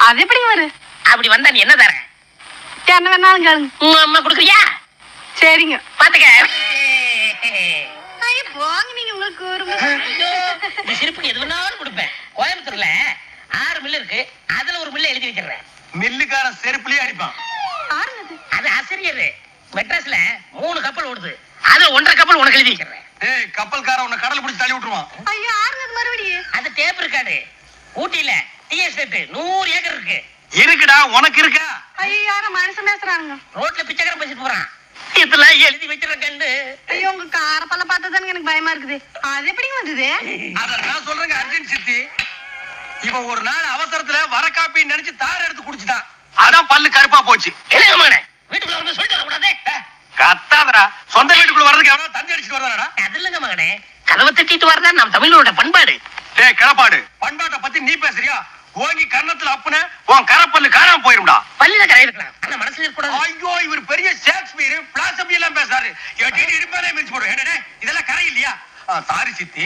அது எப்படி வரும்? அப்படி வந்தா நீ என்ன தர? என்ன வேணாலும் கேளுங்க. உங்க அம்மா கொடுக்குறியா? சரிங்க. பாத்துக்க. போங்க நீங்க உங்களுக்கு ஒரு இந்த சிரிப்புக்கு எது வேணாலும் கொடுப்பேன். கோயம்புத்தூர்ல 6 மில்லு இருக்கு. அதுல ஒரு மில்ல எழுதி வச்சிடுறேன். மில்லுக்காரன் செருப்புலயே அடிப்பான். அது ஆசிரியர். மெட்ராஸ்ல 3 கப்பல் ஓடுது. அதுல 1.5 கப்பல் உனக்கு எழுதி வச்சிடுறேன். ஏய், கப்பல்காரன் உன்னை கடல் பிடிச்சு தள்ளி விட்டுருவான். ஐயோ ஆறுனது மறுபடியும். அது டேப் இருக்காது. ஊட்டியில டீ எஸ்டேட் 100 ஏக்கர் இருக்கு. இருக்குடா, உனக்கு இருக்கா? ஐயோ யாரும் மனுஷன் பேசுறாங்க. ரோட்ல பிச்சைக்காரன் பேசிட்டு போறான். இதெல்லாம் எழுதி வச்சிருக்கேன் கண்டு. ஐயோ உங்க காரப்பல்ல பார்த்ததானே எனக்கு பயமா இருக்குது. அது எப்படி வந்தது? அத நான் சொல்றேங்க அர்ஜென்ட் சித்தி. இவன் ஒரு நாள் அவசரத்துல வர காப்பின்னு நினைச்சு தார் எடுத்து குடிச்சிட்டான். அதான் பல்லு கருப்பா போச்சு. என்ன மகனே, வீட்டுக்குள்ள வந்து சொல்லிட்டு வரக்கூடாது. கத்தாதடா, சொந்த வீட்டுக்குள்ள வர்றதுக்கு எவனோ தந்தி அடிச்சுட்டு வர்றாடா. அது இல்லங்க மகனே, கதவை தட்டிட்டு வரதா நம்ம தமிழோட பண்பாடு. டேய் கிளப்பாடு, பண்பாட்டை பத்தி நீ பேசுறியா? ஓங்கி கர்ணத்துல அப்புன உன் கரப்பல்லு காணாம போயிரும்டா. பல்லுல கரை இருக்கலாம், ஆனா மனசுல இருக்கக்கூடாது. ஐயோ, இவர் பெரிய ஷேக்ஸ்பியர் பிளாசபி எல்லாம் பேசாரு. எட்டிட்டு இருப்பானே மிஞ்சி போடுறேன். இதெல்லாம் கரை இல்லையா? சாரி சித்தி.